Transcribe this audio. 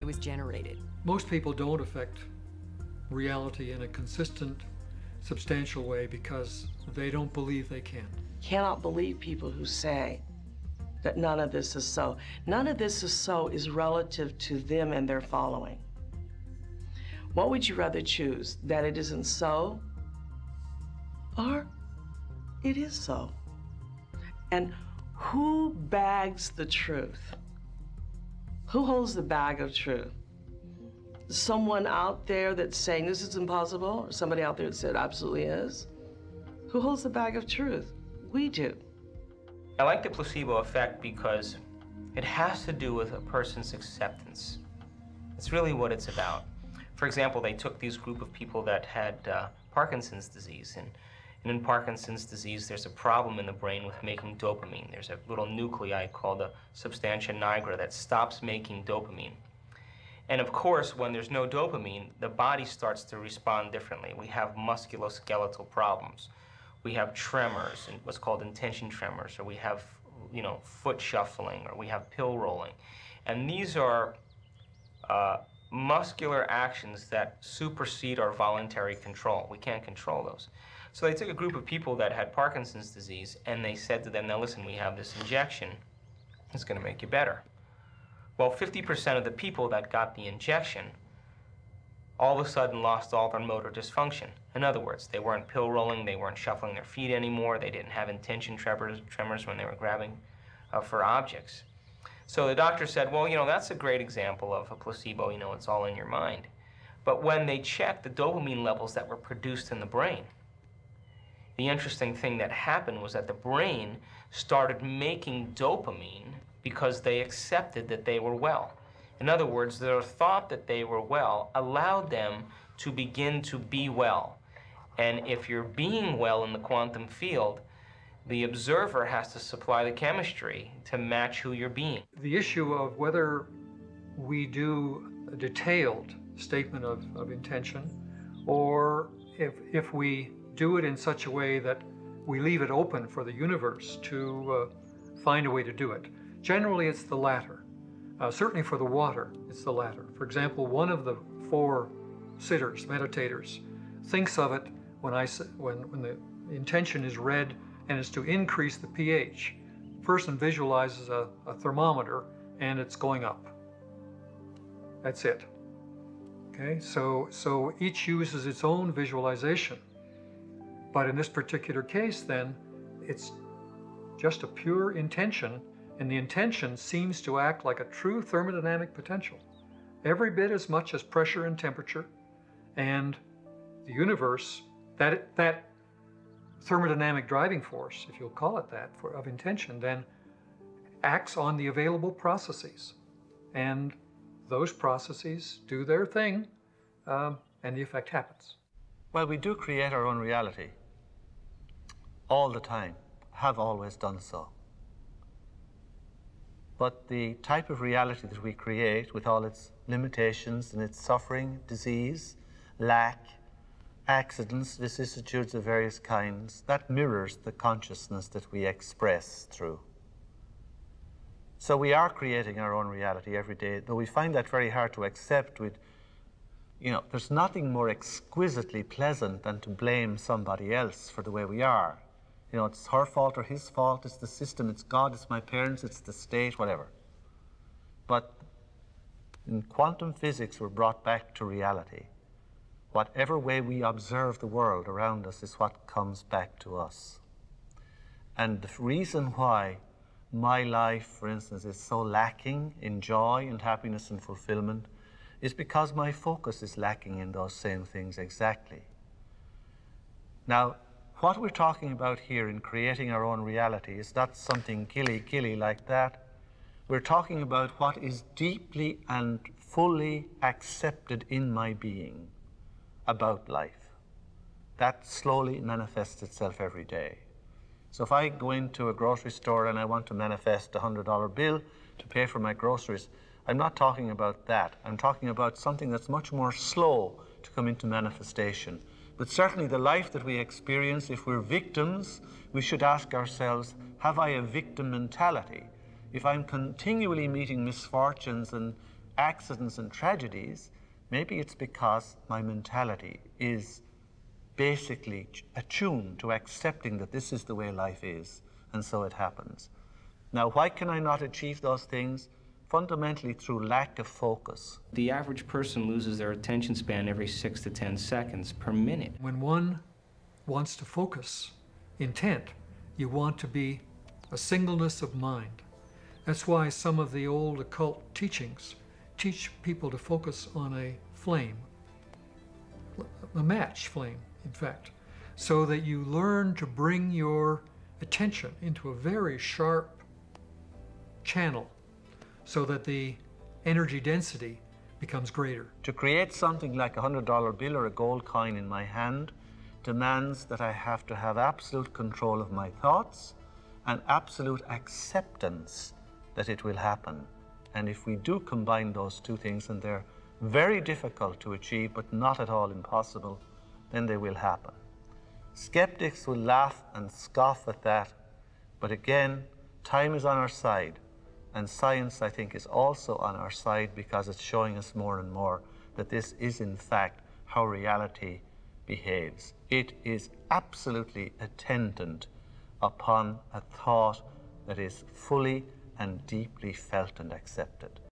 was generated. Most people don't affect reality in a consistent, substantial way because they don't believe they can. Cannot believe people who say that none of this is so. None of this is so is relative to them and their following. What would you rather choose? That it isn't so, or it is so? And who bags the truth? Who holds the bag of truth? Someone out there that's saying this is impossible, or somebody out there that said absolutely is? Who holds the bag of truth? We do. I like the placebo effect because it has to do with a person's acceptance. It's really what it's about. For example, they took these group of people that had Parkinson's disease, and in Parkinson's disease, there's a problem in the brain with making dopamine. There's a little nuclei called the substantia nigra that stops making dopamine. And of course, when there's no dopamine, the body starts to respond differently. We have musculoskeletal problems. We have tremors, and what's called intention tremors, or we have, foot shuffling, or we have pill rolling. And these are muscular actions that supersede our voluntary control. We can't control those. So they took a group of people that had Parkinson's disease, and they said to them, now listen, we have this injection. It's going to make you better. Well, 50% of the people that got the injection all of a sudden lost all their motor dysfunction. In other words, they weren't pill rolling, they weren't shuffling their feet anymore, they didn't have intention tremors when they were grabbing for objects. So the doctor said, well, that's a great example of a placebo, it's all in your mind. But when they checked the dopamine levels that were produced in the brain, the interesting thing that happened was that the brain started making dopamine because they accepted that they were well. In other words, their thought that they were well allowed them to begin to be well. And if you're being well in the quantum field, the observer has to supply the chemistry to match who you're being. The issue of whether we do a detailed statement of intention, or if we do it in such a way that we leave it open for the universe to find a way to do it. Generally, it's the latter. Certainly for the water, it's the latter. For example, one of the 4 sitters, meditators, thinks of it when the intention is read and it's to increase the pH. The person visualizes a thermometer and it's going up. That's it. Okay, so each uses its own visualization. But in this particular case, then, it's just a pure intention, and the intention seems to act like a true thermodynamic potential, every bit as much as pressure and temperature, and the universe, that thermodynamic driving force, if you'll call it that, of intention, then acts on the available processes. And those processes do their thing, and the effect happens. Well, we do create our own reality all the time, have always done so. But the type of reality that we create, with all its limitations and its suffering, disease, lack, accidents, vicissitudes of various kinds, that mirrors the consciousness that we express through. So we are creating our own reality every day, though we find that very hard to accept. There's nothing more exquisitely pleasant than to blame somebody else for the way we are. It's her fault or his fault, it's the system, it's God, it's my parents, it's the state, whatever. But in quantum physics, we're brought back to reality. Whatever way we observe the world around us is what comes back to us. And the reason why my life, for instance, is so lacking in joy and happiness and fulfillment is because my focus is lacking in those same things exactly. Now, what we're talking about here in creating our own reality is not something killy like that. We're talking about what is deeply and fully accepted in my being about life. That slowly manifests itself every day. So if I go into a grocery store and I want to manifest a $100 bill to pay for my groceries, I'm not talking about that. I'm talking about something that's much more slow to come into manifestation. But certainly the life that we experience, if we're victims, we should ask ourselves, have I a victim mentality? If I'm continually meeting misfortunes and accidents and tragedies, maybe it's because my mentality is basically attuned to accepting that this is the way life is, and so it happens. Now, why can I not achieve those things? Fundamentally through lack of focus. The average person loses their attention span every 6 to 10 seconds per minute. When one wants to focus intent, you want to be a singleness of mind. That's why some of the old occult teachings teach people to focus on a flame, a match flame, in fact, so that you learn to bring your attention into a very sharp channel so that the energy density becomes greater. To create something like a $100 bill or a gold coin in my hand demands that I have to have absolute control of my thoughts and absolute acceptance that it will happen. And if we do combine those two things, and they're very difficult to achieve but not at all impossible, then they will happen. Skeptics will laugh and scoff at that, but again, time is on our side. And science, I think, is also on our side because it's showing us more and more that this is, in fact, how reality behaves. It is absolutely attendant upon a thought that is fully and deeply felt and accepted.